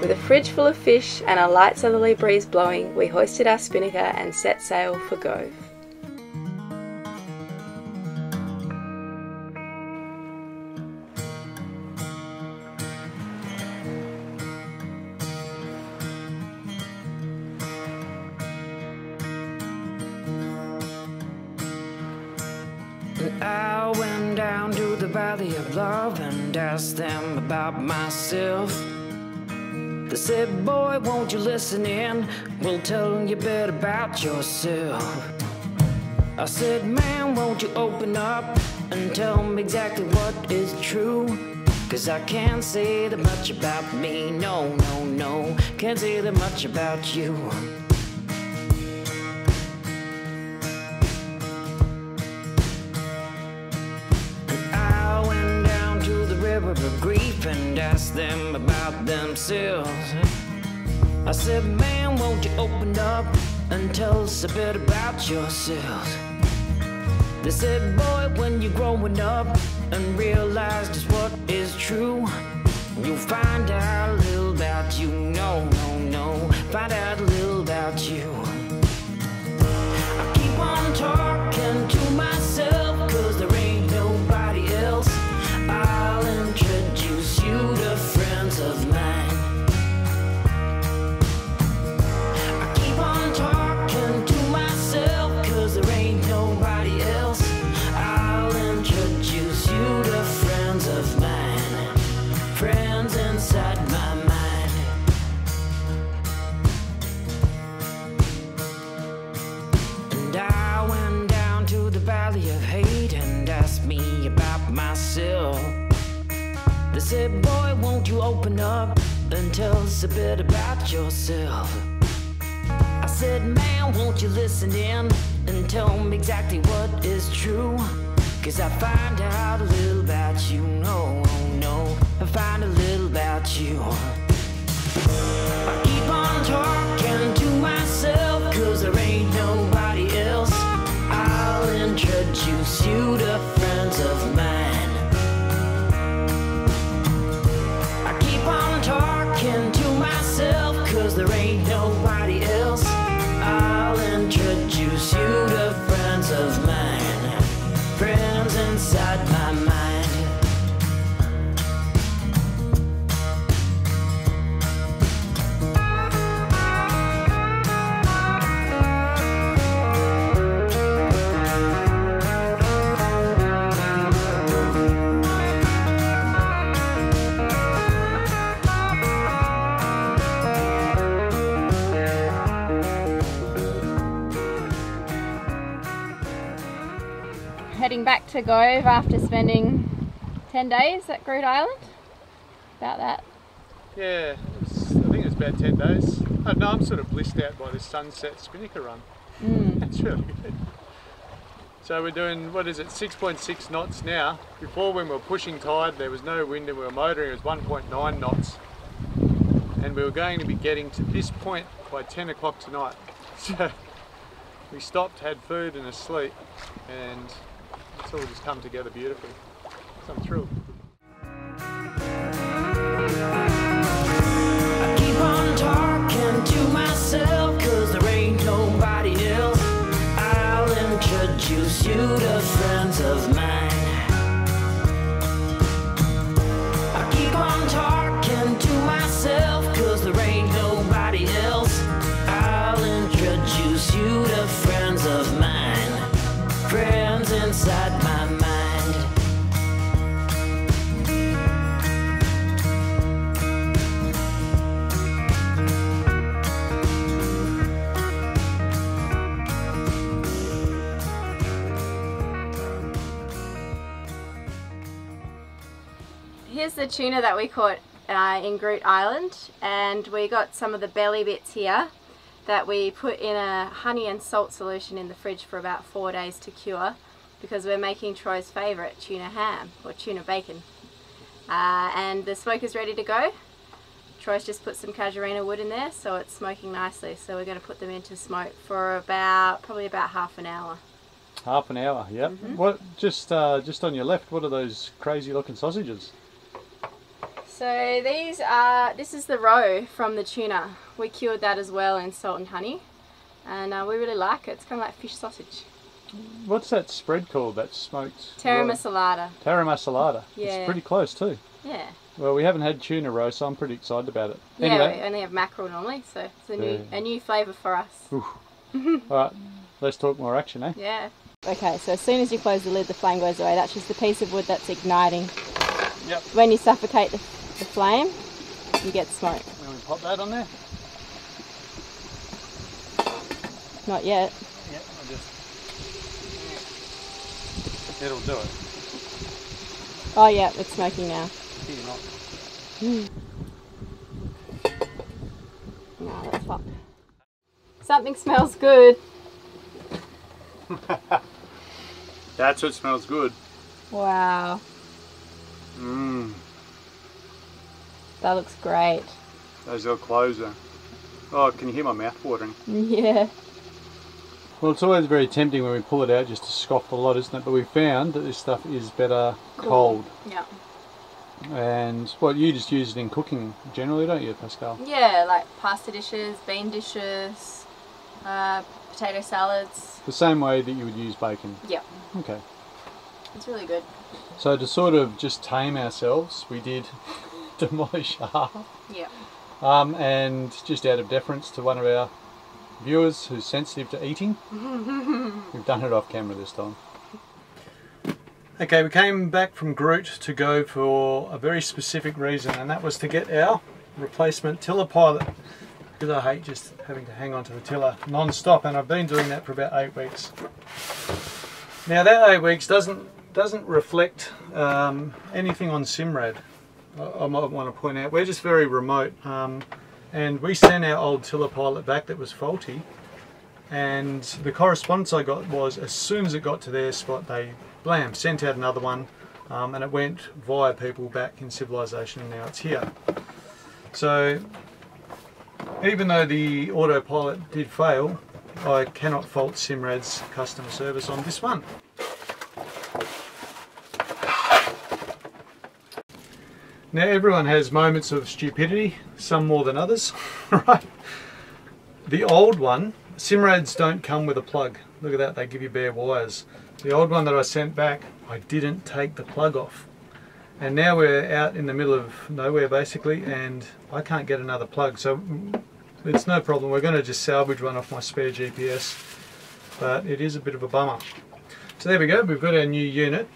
With a fridge full of fish and a light southerly breeze blowing, we hoisted our spinnaker and set sail for Gove. I went down to the valley of love and asked them about myself. They said, boy, won't you listen in? We'll tell you a bit about yourself. I said, man, won't you open up and tell me exactly what is true? 'Cause I can't say that much about me, no, no, no. Can't say that much about you. Of grief and ask them about themselves. I said, man, won't you open up and tell us a bit about yourselves? They said, boy, when you're growing up and realize just what is true, you'll find out a little about you. No, no, no, find out a little about you. I keep on talking to myself 'cause there ain't nobody else. I'll introduce you to friends of mine. I keep on talking to myself 'cause there ain't nobody else. I'll introduce you to friends of mine, friends inside my mind. And I went down to the valley of hate and asked me about myself. They said, boy, won't you open up and tell us a bit about yourself? I said, man, won't you listen in and tell me exactly what is true? 'Cause I find out a little about you, no, no, I find a little about you. I keep on talking to myself 'cause there ain't nobody else. I'll introduce you to friends of mine. Talking to myself 'cause there ain't nobody else. I'll introduce you to friends of mine, friends inside my mind. Heading back to Gove after spending 10 days at Groote Eylandt. About that. Yeah, I think it was about 10 days. I know I'm sort of blissed out by this sunset spinnaker run. That's really good. So we're doing, what is it, 6.6 knots now. Before, when we were pushing tide, there was no wind and we were motoring, it was 1.9 knots. And we were going to be getting to this point by 10 o'clock tonight. So we stopped, had food and a sleep, and it's all just come together beautifully. So I'm thrilled. I keep on talking to myself 'cause there ain't nobody else. I'll introduce you to friends of mine. I keep on talking to myself 'cause there ain't nobody else. I'll introduce you to friends of mine, friends inside my mind. Here's the tuna that we caught in Groote Eylandt, and we got some of the belly bits here that we put in a honey and salt solution in the fridge for about 4 days to cure, because we're making Troy's favourite, tuna ham or tuna bacon. And the smoke is ready to go. Troy's just put some casuarina wood in there, so it's smoking nicely. So we're going to put them into smoke for probably about half an hour. Half an hour, yep. What? Just on your left, what are those crazy looking sausages? So this is the roe from the tuna. We cured that as well in salt and honey, and we really like it. It's kind of like fish sausage. What's that spread called? That smoked Terra masalata. Terra masalata. Yeah. It's pretty close too. Yeah. Well, we haven't had tuna roe, so I'm pretty excited about it. Yeah, anyway. we only have mackerel normally, so it's a new flavour for us. Alright, let's talk more action, eh? Yeah. Okay, so as soon as you close the lid, the flame goes away. That's just the piece of wood that's igniting. Yep. When you suffocate the flame, you get smoke. And we pop that on there? Not yet. Yep, it'll do it. Oh yeah, it's smoking now. You're not. No, that's fuck. Something smells good. That's what smells good. Wow. Mmm. That looks great. Those little cloves are... Oh, can you hear my mouth watering? Yeah. Well, it's always very tempting when we pull it out just to scoff the lot, isn't it? But we found that this stuff is better cold. Yeah. And, well, you just use it in cooking generally, don't you, Pascal? Yeah, like pasta dishes, bean dishes, potato salads. The same way that you would use bacon? Yep. Okay. It's really good. So to sort of just tame ourselves, we did demolish half. Yep. And just out of deference to one of our viewers who's sensitive to eating, we've done it off camera this time. Okay, we came back from Groote to Gove for a very specific reason, and that was to get our replacement tiller pilot, because I hate just having to hang on to the tiller non-stop, and I've been doing that for about 8 weeks. Now that 8 weeks doesn't reflect anything on Simrad. I might want to point out we're just very remote, and we sent our old tiller pilot back that was faulty, and the correspondence I got was as soon as it got to their spot they blam sent out another one, and it went via people back in civilization, and now it's here. So even though the autopilot did fail, I cannot fault Simrad's customer service on this one. Now everyone has moments of stupidity, some more than others, right? The old one, Simrads don't come with a plug. Look at that, they give you bare wires. The old one that I sent back, I didn't take the plug off. And now we're out in the middle of nowhere basically, and I can't get another plug. So it's no problem, we're going to just salvage one off my spare GPS, but it is a bit of a bummer. So there we go, we've got our new unit.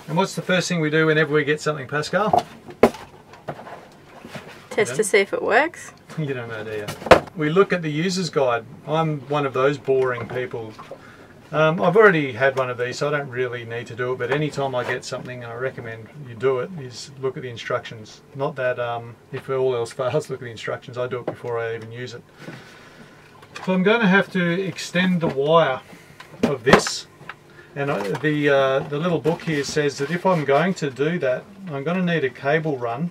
And what's the first thing we do whenever we get something, Pascal? Test to see if it works. You don't know, do you? We look at the user's guide. I'm one of those boring people. I've already had one of these, so I don't really need to do it, but anytime I get something and I recommend you do it, is look at the instructions. Not that if all else fails, look at the instructions. I do it before I even use it. So I'm going to have to extend the wire of this. And the little book here says that if I'm going to do that, I'm going to need a cable run.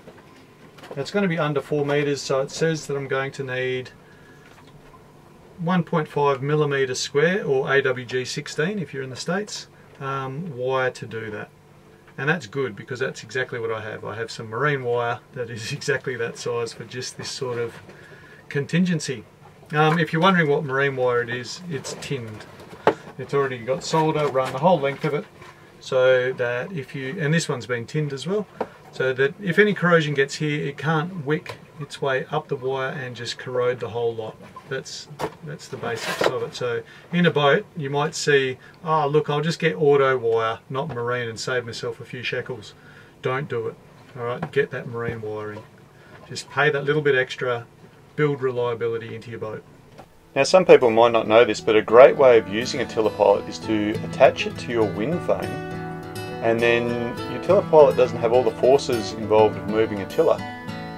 It's going to be under 4 meters, so it says that I'm going to need 1.5 millimeter square, or AWG 16 if you're in the States, wire to do that. And that's good, because that's exactly what I have. I have some marine wire that is exactly that size for just this sort of contingency. If you're wondering what marine wire it is, it's tinned. It's already got solder run the whole length of it, so that if you, and this one's been tinned as well, so that if any corrosion gets here, it can't wick its way up the wire and just corrode the whole lot. That's the basics of it. So in a boat, you might see, oh look, I'll just get auto wire, not marine, and save myself a few shekels. Don't do it. Alright, get that marine wiring. Just pay that little bit extra, build reliability into your boat. Now some people might not know this, but a great way of using a tiller pilot is to attach it to your wind vane, and then your tiller pilot doesn't have all the forces involved of moving a tiller,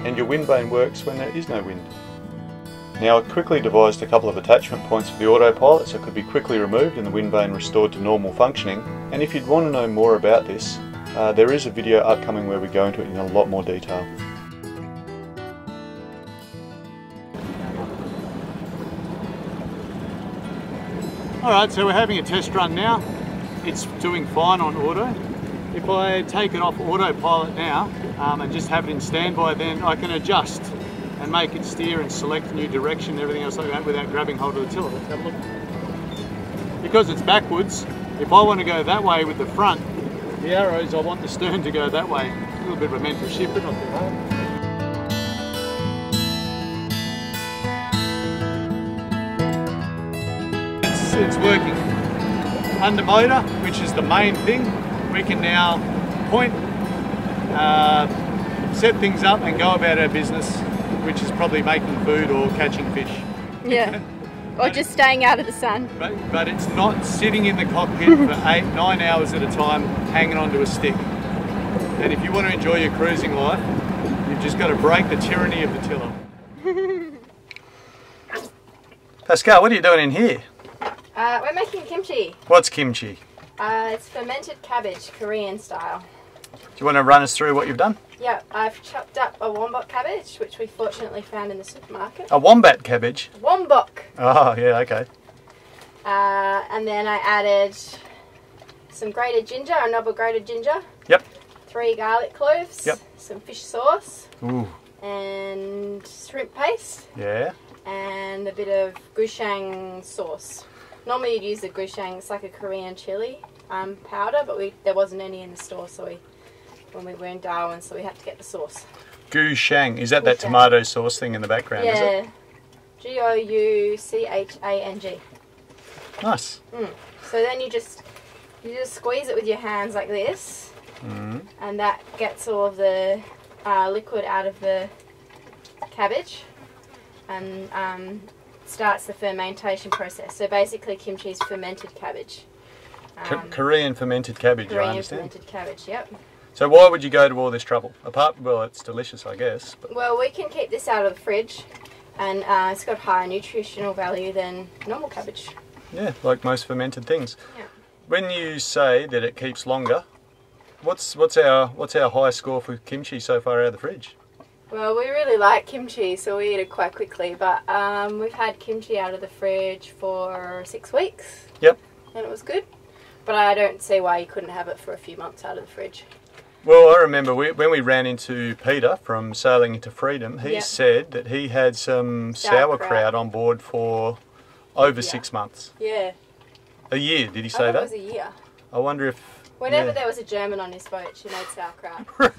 and your wind vane works when there is no wind. Now I quickly devised a couple of attachment points for the autopilot so it could be quickly removed and the wind vane restored to normal functioning, and if you'd want to know more about this, there is a video upcoming where we go into it in a lot more detail. Alright, so we're having a test run now. It's doing fine on auto. if I take it off autopilot now and just have it in standby, then I can adjust and make it steer and select a new direction and everything else like that without grabbing hold of the tiller. Let's have a look. Because it's backwards, if I want to go that way with the front, the arrows, I want the stern to go that way. A little bit of a mental shift, but not too hard. It's working. Under motor, which is the main thing, we can now point, set things up and go about our business, which is probably making food or catching fish. Yeah. Or just staying out of the sun. But it's not sitting in the cockpit for 8-9 hours at a time hanging onto a stick. And if you want to enjoy your cruising life, you've just got to break the tyranny of the tiller. Pascal, what are you doing in here? We're making kimchi. What's kimchi? It's fermented cabbage, Korean style. Do you want to run us through what you've done? Yeah, I've chopped up a wombok cabbage, which we fortunately found in the supermarket. A wombat cabbage? Wombok! Oh, yeah, okay. And then I added some grated ginger, a knob of grated ginger. Yep. 3 garlic cloves. Yep. Some fish sauce. Ooh. And shrimp paste. Yeah. And a bit of gochujang sauce. Normally you'd use the gochujang, it's like a Korean chili powder, but there wasn't any in the store, so when we were in Darwin, so we had to get the sauce. Gochujang, is that that tomato sauce thing in the background, is it? Yeah, Gouchang. Nice. So then you just squeeze it with your hands like this, and that gets all of the liquid out of the cabbage, and starts the fermentation process. So basically kimchi is fermented cabbage. Korean fermented cabbage, I understand. Korean fermented cabbage, yep. So why would you go to all this trouble? Apart, well, it's delicious, I guess. But... Well, we can keep this out of the fridge, and it's got higher nutritional value than normal cabbage. Yeah, like most fermented things. Yeah. When you say that it keeps longer, what's our high score for kimchi so far out of the fridge? Well, we really like kimchi, so we eat it quite quickly, but we've had kimchi out of the fridge for 6 weeks. Yep. And it was good. But I don't see why you couldn't have it for a few months out of the fridge. Well, I remember when we ran into Peter from Sailing into Freedom, he said that he had some sauerkraut on board for over 6 months. Yeah. A year, did he say that? It was a year. I wonder if... Whenever there was a German on his boat, she made sauerkraut. Right.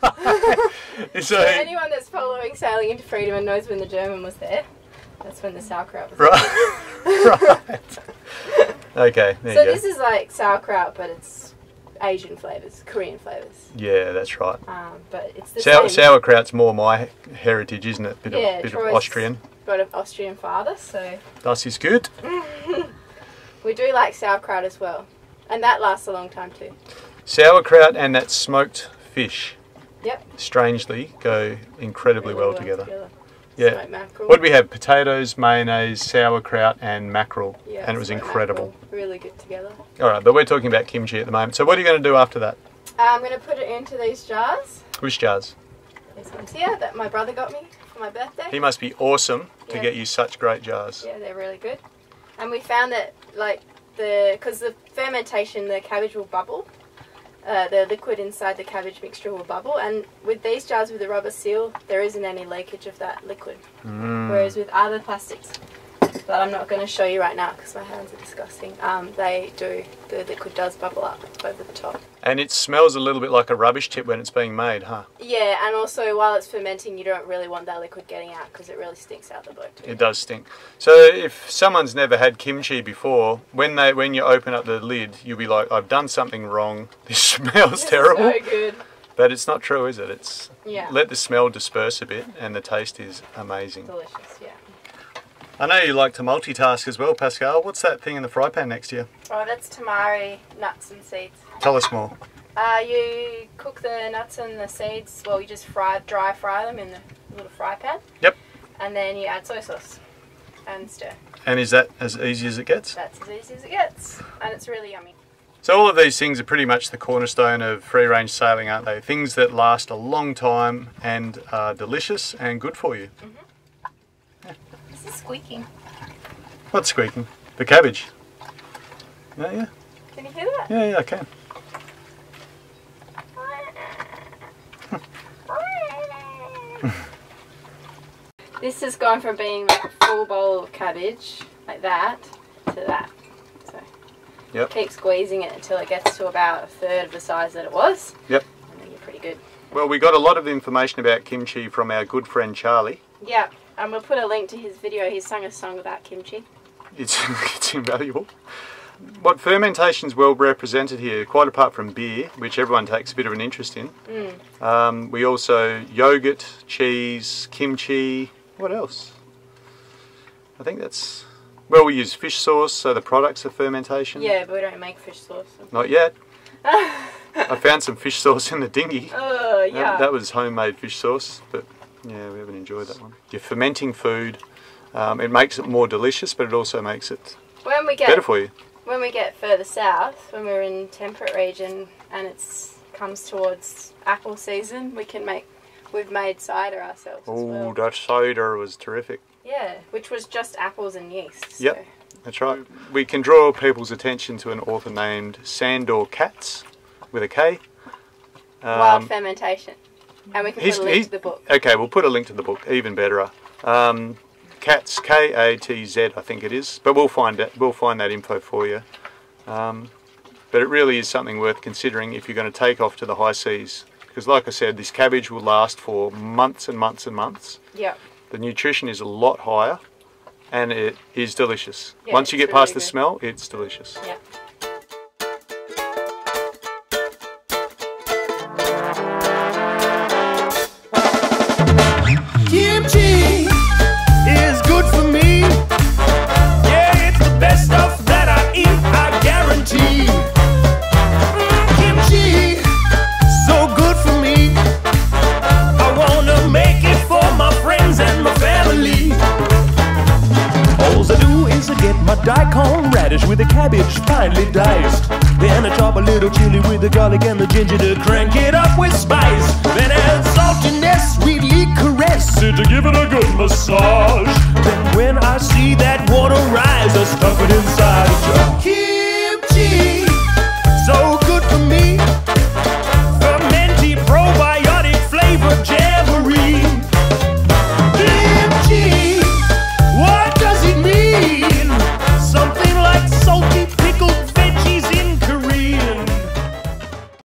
So anyone that's following Sailing into Freedom and knows when the German was there, that's when the sauerkraut was right. Right. Okay, there you go. So this is like sauerkraut, but it's Asian flavours, Korean flavours. Yeah, that's right. But it's the same. Sauerkraut's more my heritage, isn't it? Bit of Austrian. Got an Austrian father, so... Das ist gut. We do like sauerkraut as well. And that lasts a long time too. Sauerkraut and that smoked fish, strangely, go incredibly well together. Yeah. What did we have? Potatoes, mayonnaise, sauerkraut and mackerel. Yeah, and it was incredible. Mackerel. Really good together. Alright, but we're talking about kimchi at the moment. So what are you going to do after that? I'm going to put it into these jars. Which jars? These ones here that my brother got me for my birthday. He must be awesome to get you such great jars. Yeah, they're really good. And we found that, like, because the fermentation, the cabbage will bubble. The liquid inside the cabbage mixture will bubble, and with these jars with the rubber seal, there isn't any leakage of that liquid. Whereas with other plastics that I'm not going to show you right now because my hands are disgusting, the liquid does bubble up over the top. And it smells a little bit like a rubbish tip when it's being made, huh? Yeah, and also while it's fermenting, you don't really want that liquid getting out because it really stinks out the boat too. It does stink. So if someone's never had kimchi before, when you open up the lid, you'll be like, I've done something wrong. This smells terrible. So good. But it's not true, is it? It's Yeah. Let the smell disperse a bit, and the taste is amazing. Delicious, yeah. I know you like to multitask as well, Pascal. What's that thing in the fry pan next to you? Oh, that's tamari nuts and seeds. Tell us more. You cook the nuts and the seeds, well, you just dry fry them in the little fry pan. Yep. And then you add soy sauce and stir. And is that as easy as it gets? That's as easy as it gets. And it's really yummy. So all of these things are pretty much the cornerstone of free-range sailing, aren't they? Things that last a long time and are delicious and good for you. This is squeaking. What's squeaking? The cabbage. Yeah. Can you hear that? Yeah, I can. This has gone from being like a full bowl of cabbage, like that, to that. So Yep. keep squeezing it until it gets to about a third of the size that it was. Yep. And then you're pretty good. Well, we got a lot of information about kimchi from our good friend Charlie. Yeah, and we'll put a link to his video. He sung a song about kimchi. It's invaluable. What fermentation's well represented here, quite apart from beer, which everyone takes a bit of an interest in. We also yogurt, cheese, kimchi. What else? I think that's... Well, we use fish sauce, so the products of fermentation. Yeah, but we don't make fish sauce. Not yet. I found some fish sauce in the dinghy. Oh, yeah. That was homemade fish sauce, but yeah, we haven't enjoyed that one. You're fermenting food. It makes it more delicious, but it also makes it better for you. When we get further south, when we're in temperate region and it comes towards apple season, we've made cider ourselves as well. Oh, that cider was terrific. Yeah, which was just apples and yeast. Yep, so. that's right. We can draw people's attention to an author named Sandor Katz, with a K. Wild Fermentation. And we can put a link to the book. Okay, we'll put a link to the book, even better. Katz, K-A-T-Z, I think it is. But we'll find that info for you. But it really is something worth considering if you're going to take off to the high seas. Because like I said, this cabbage will last for months and months and months. Yeah. The nutrition is a lot higher and it is delicious. Yeah, once you get really past the good. smell, it's delicious. Yeah. Kimchi is good for me. Yeah, it's the best stuff that I eat, I guarantee. Kimchi, so good for me. I wanna make it for my friends and my family. All I do is I get my daikon radish with the cabbage finely diced. Then I chop a little chili with the garlic and the ginger to crank it up with spice. Then add saltiness, sweetly caress it to give it a good massage.